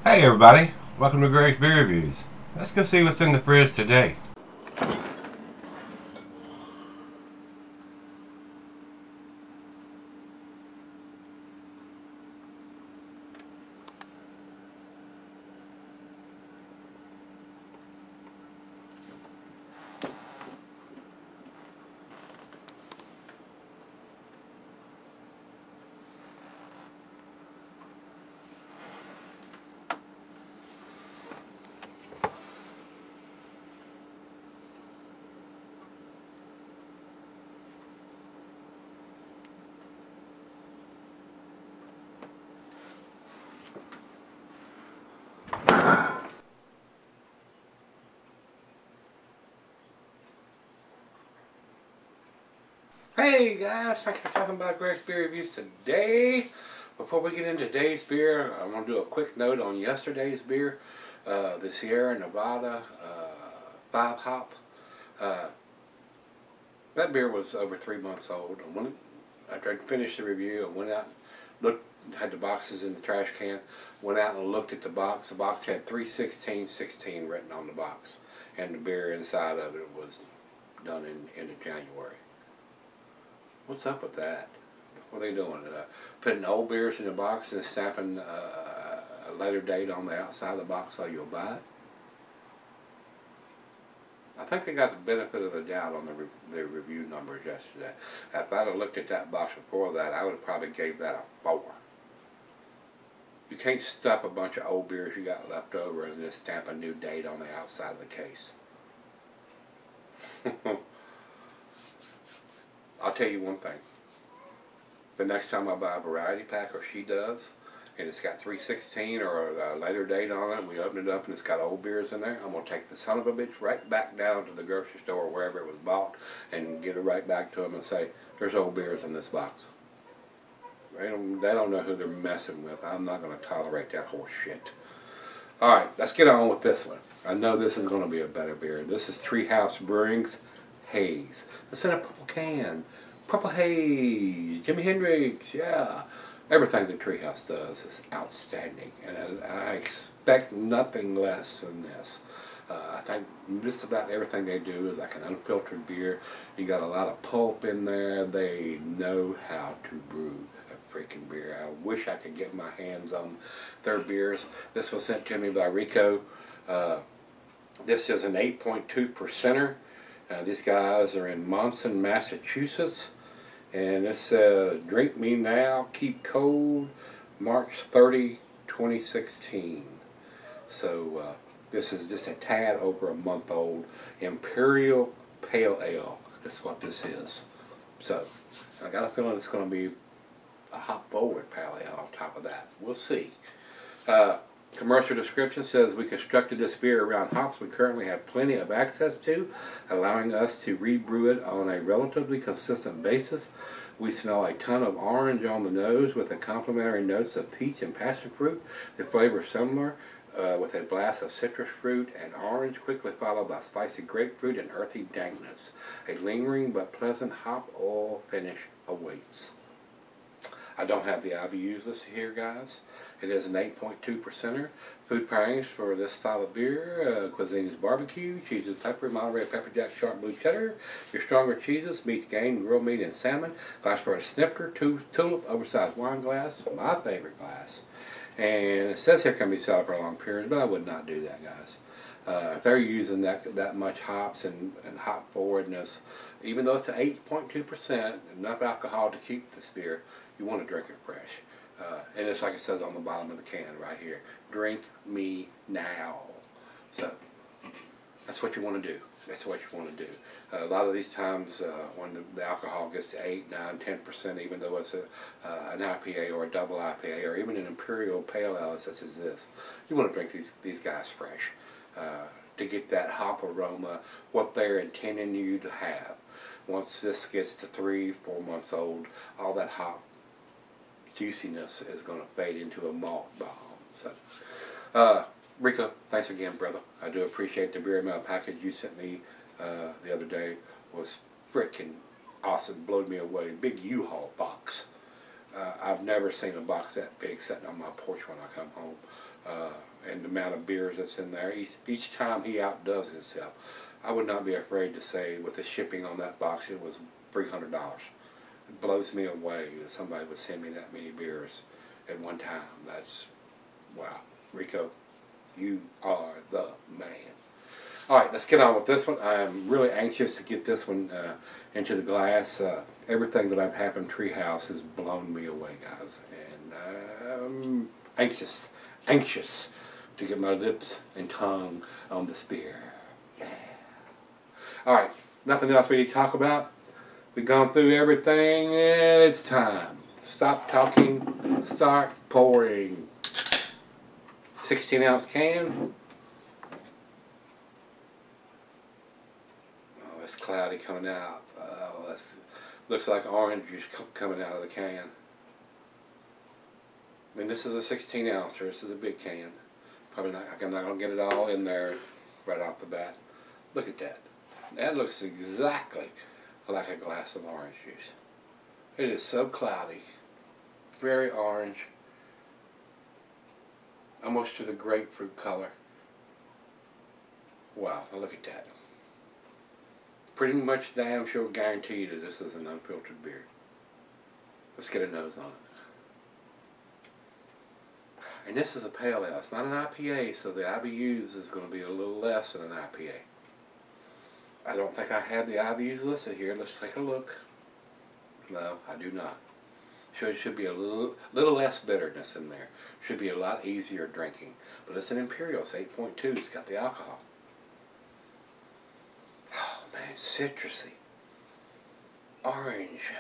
Hey everybody, welcome to Gregsbeerreviews. Let's go see what's in the fridge today. Hey guys, thanks for talking about Gregsbeerreviews today. Before we get into today's beer, I want to do a quick note on yesterday's beer. The Sierra Nevada 5 hop. That beer was over 3 months old. After I finished the review, I went out, looked, had the boxes in the trash can, went out and looked at the box. The box had 3/16/16 written on the box, and the beer inside of it was done in end of January. What's up with that? What are they doing? Putting old beers in the box and stamping a later date on the outside of the box so you'll buy it? I think they got the benefit of the doubt on the review numbers yesterday. If I'd have looked at that box before that, I would have probably gave that a 4. You can't stuff a bunch of old beers you got left over and just stamp a new date on the outside of the case. I'll tell you one thing. The next time I buy a variety pack, or she does, and it's got 3/16 or a later date on it, and we open it up and it's got old beers in there, I'm going to take the son of a bitch right back down to the grocery store or wherever it was bought and give it right back to them and say, there's old beers in this box. They don't know who they're messing with. I'm not going to tolerate that horse shit. Alright, let's get on with this one. I know this is going to be a better beer. This is Treehouse Brewing's Haze. It's in a purple can. Purple Haze. Jimi Hendrix. Yeah. Everything the Treehouse does is outstanding. And I expect nothing less than this. I think just about everything they do is like an unfiltered beer. You got a lot of pulp in there. They know how to brew a freaking beer. I wish I could get my hands on their beers. This was sent to me by Rico. This is an 8.2%er. These guys are in Monson, Massachusetts, and it says, drink me now, keep cold, March 30, 2016. So this is just a tad over a month old Imperial Pale Ale. That's what this is. So I got a feeling it's going to be a hop forward Pale Ale on top of that. We'll see. Commercial description says, we constructed this beer around hops we currently have plenty of access to, allowing us to rebrew it on a relatively consistent basis. We smell a ton of orange on the nose with the complementary notes of peach and passion fruit. The flavor is similar with a blast of citrus fruit and orange, quickly followed by spicy grapefruit and earthy dankness. A lingering but pleasant hop oil finish awaits. I don't have the IBUs listed here, guys. It is an 8.2%er. Food pairings for this style of beer: cuisine is barbecue, cheeses pepper, Monterey pepper jack, sharp blue cheddar. Your stronger cheeses: meats, game, grilled meat, and salmon. Glass for a snifter, tulip, oversized wine glass, my favorite glass. And it says here can be sold for long periods, but I would not do that, guys. If they're using that much hops and hop forwardness, even though it's an 8.2%, enough alcohol to keep this beer, you want to drink it fresh. And it's like it says on the bottom of the can right here, drink me now. So that's what you want to do. That's what you want to do. A lot of these times when the alcohol gets to 8, 9, 10%, even though it's an IPA or a double IPA or even an Imperial Pale Ale such as this, you want to drink these guys fresh to get that hop aroma, what they're intending you to have. Once this gets to 3, 4 months old, all that hop juiciness is going to fade into a malt bomb. So, Rico, thanks again, brother. I do appreciate the beer mail package you sent me the other day. Was freaking awesome. Blew me away. Big U-Haul box. I've never seen a box that big sitting on my porch when I come home. and the amount of beers that's in there. Each time he outdoes himself. I would not be afraid to say with the shipping on that box it was $300. It blows me away that somebody would send me that many beers at one time. That's, wow. Rico, you are the man. Alright, let's get on with this one. I'm really anxious to get this one into the glass. Everything that I've had from Treehouse has blown me away, guys. And anxious to get my lips and tongue on this beer. Yeah. Alright, nothing else we need to talk about. We've gone through everything and it's time. Stop talking, start pouring. 16-ounce can. Oh, it's cloudy coming out. Oh, that's, looks like orange juice coming out of the can. And this is a 16-ouncer. This is a big can. Probably not. I'm not going to get it all in there right off the bat. Look at that. That looks exactly like a glass of orange juice. It is so cloudy. Very orange. Almost to the grapefruit color. Wow, look at that. Pretty much damn sure guaranteed that this is an unfiltered beer. Let's get a nose on it. And this is a pale ale. It's not an IPA, so the IBUs is going to be a little less than an IPA. I don't think I have the IBUs listed here. Let's take a look. No, I do not. So it should be a little less bitterness in there. Should be a lot easier drinking. But it's an Imperial. It's 8.2. It's got the alcohol. Oh man, citrusy. Orange.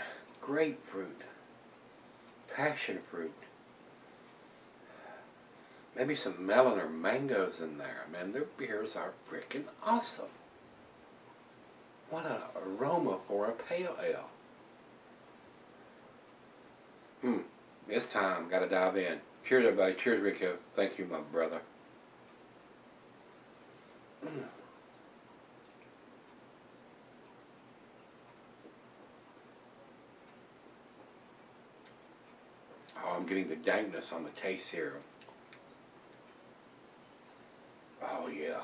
Grapefruit. Passion fruit. Maybe some melon or mangoes in there. Man, their beers are freaking awesome. What an aroma for a pale ale. It's time. Gotta dive in. Cheers, everybody. Cheers, Rico. Thank you, my brother. Oh, I'm getting the dankness on the taste here. Oh, yeah.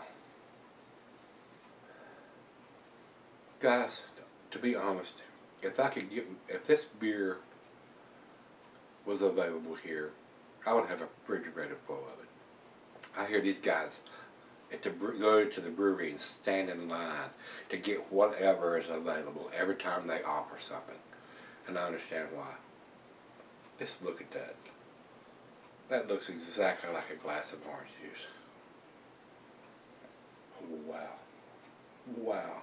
Guys, to be honest, if this beer was available here, I would have a refrigerator full of it. I hear these guys go to the brewery and stand in line to get whatever is available every time they offer something. And I understand why. Just look at that. That looks exactly like a glass of orange juice. Wow. Wow.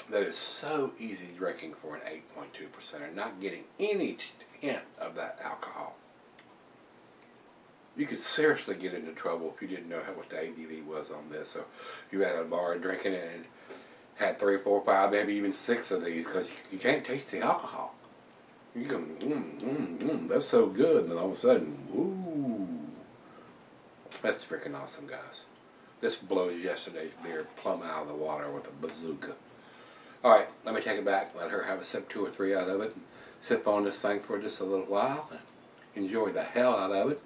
That is so easy drinking for an 8.2% and not getting any hint of that alcohol. You could seriously get into trouble if you didn't know what the ABV was on this. So you had a bar drinking it and had 3, 4, 5, maybe even 6 of these because you can't taste the alcohol. You can, that's so good. And then all of a sudden, ooh, that's freaking awesome, guys. This blows yesterday's beer plumb out of the water with a bazooka. Alright, let me take it back, let her have a sip, 2 or 3 out of it, and sip on this thing for just a little while, and enjoy the hell out of it.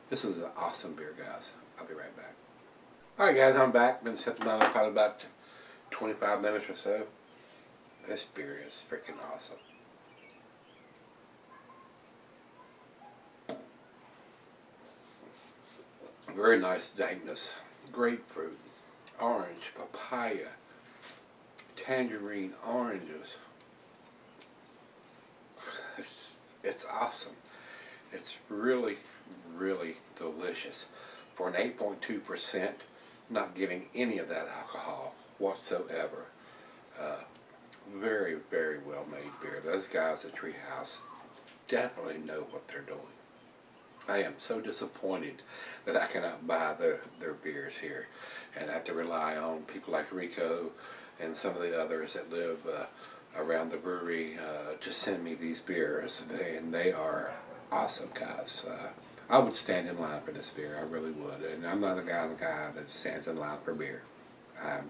This is an awesome beer, guys. I'll be right back. Alright guys, I'm back. Been sipping on it probably about 25 minutes or so. This beer is freaking awesome. Very nice dankness. Grapefruit, orange, papaya, tangerine oranges. It's awesome. It's really, really delicious. For an 8.2%, not getting any of that alcohol whatsoever. Very, very well made beer. Those guys at Treehouse definitely know what they're doing. I am so disappointed that I cannot buy their beers here and have to rely on people like Rico and some of the others that live around the brewery to send me these beers. And they are awesome, guys. I would stand in line for this beer. I really would. And I'm not the guy that stands in line for beer. I'm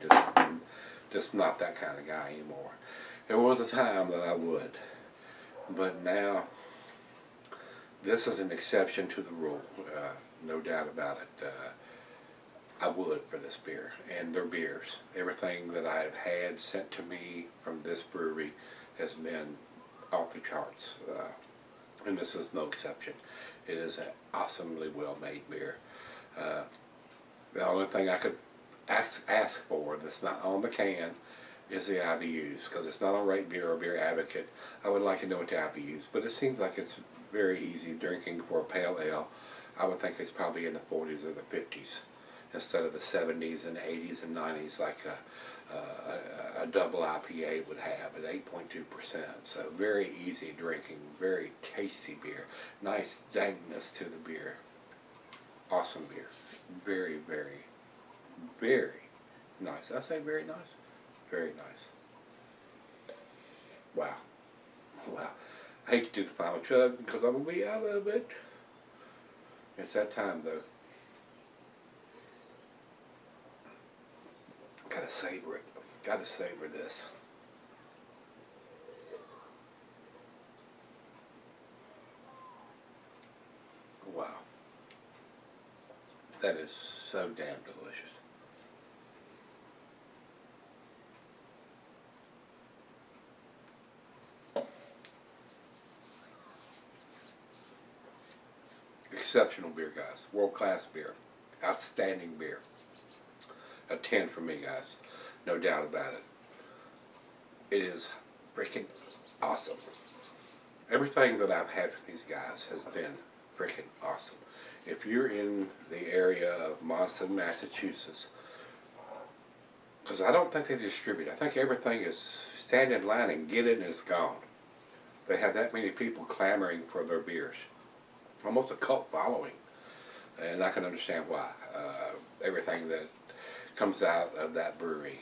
just not that kind of guy anymore. There was a time that I would, but now this is an exception to the rule, no doubt about it. I would for this beer and their beers. Everything that I've had sent to me from this brewery has been off the charts, and this is no exception. It is an awesomely well-made beer. The only thing I could ask for that's not on the can is the IBUs, because it's not on Rate Beer or Beer Advocate. I would like to know what the IBUs, but it seems like it's very easy drinking for a pale ale. I would think it's probably in the 40s or the 50s instead of the 70s and 80s and 90s like a double IPA would have at 8.2%. So very easy drinking, very tasty beer. Nice dankness to the beer. Awesome beer. Very, very, very nice. I say very nice? Very nice. Wow. Wow. I hate to do the final chug because I'm going to be out of it. It's that time though. Gotta savor it. Gotta savor this. Wow. That is so damn delicious. Exceptional beer, guys. World-class beer. Outstanding beer. A 10 for me, guys. No doubt about it. It is freaking awesome. Everything that I've had from these guys has been freaking awesome. If you're in the area of Monson, Massachusetts, because I don't think they distribute. I think everything is stand in line and get it and it's gone. They have that many people clamoring for their beers. Almost a cult following. And I can understand why. Everything that comes out of that brewery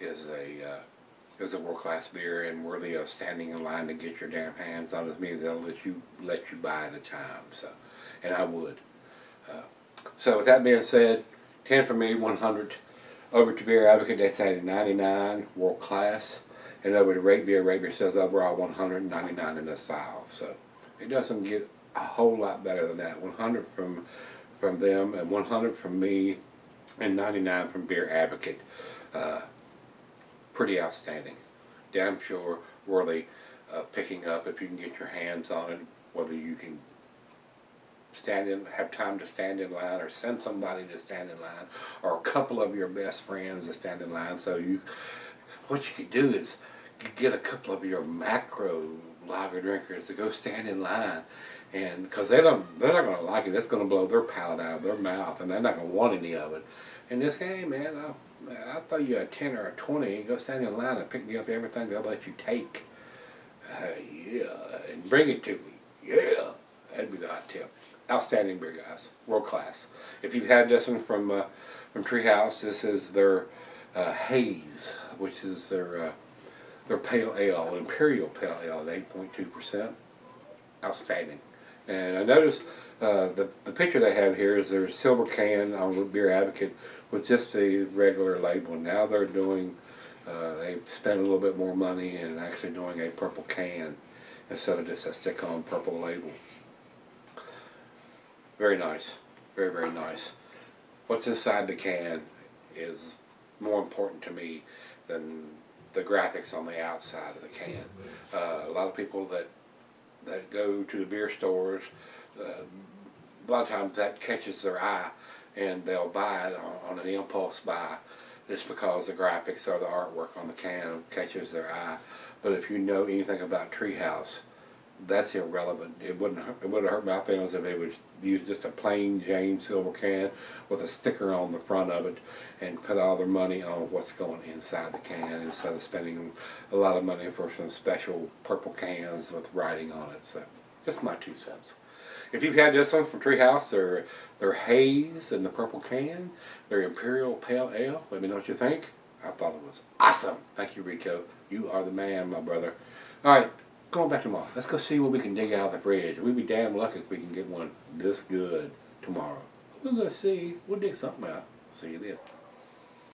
is a world-class beer and worthy of standing in line to get your damn hands on. As means they'll let you buy at a time. So, and I would. So with that being said, 10 for me, 100. Over to Beer Advocate, they say 99, world class. And over to Rate Beer says overall 199 in the style. So it doesn't get a whole lot better than that. 100 from them and 100 from me and 99 from Beer Advocate. Pretty outstanding. Damn sure worthy of picking up if you can get your hands on it, whether you can have time to stand in line or send somebody to stand in line or a couple of your best friends to stand in line. So what you could do is get a couple of your macro lager drinkers to go stand in line, and because they're not going to like it. That's going to blow their palate out of their mouth and they're not going to want any of it. And this, hey man, I'll throw you a 10 or a 20, go stand in line and pick me up everything they'll let you take. Yeah, and bring it to me. Yeah, that'd be the hot tip. Outstanding beer, guys. World class. If you've had this one from Treehouse, this is their Haze, which is their pale ale, Imperial pale ale at 8.2%. Outstanding. And I noticed the picture they have here is their silver can on Beer Advocate with just a regular label. Now they're doing, they've spent a little bit more money and actually doing a purple can instead of just a stick-on purple label. Very nice. Very, very nice. What's inside the can is more important to me than the graphics on the outside of the can. A lot of people that go to the beer stores, a lot of times that catches their eye and they'll buy it on an impulse buy just because the graphics or the artwork on the can catches their eye. But if you know anything about Treehouse, that's irrelevant. It wouldn't hurt my feelings if they would use just a plain Jane silver can with a sticker on the front of it and put all their money on what's going inside the can instead of spending a lot of money for some special purple cans with writing on it. So just my 2 cents. If you've had this one from Treehouse, their Haze in the purple can, their Imperial Pale Ale, let me know what you think. I thought it was awesome. Thank you, Rico. You are the man, my brother. All right. Going back tomorrow. Let's go see what we can dig out of the fridge. We'd be damn lucky if we can get one this good tomorrow. We're going to see. We'll dig something out. See you then.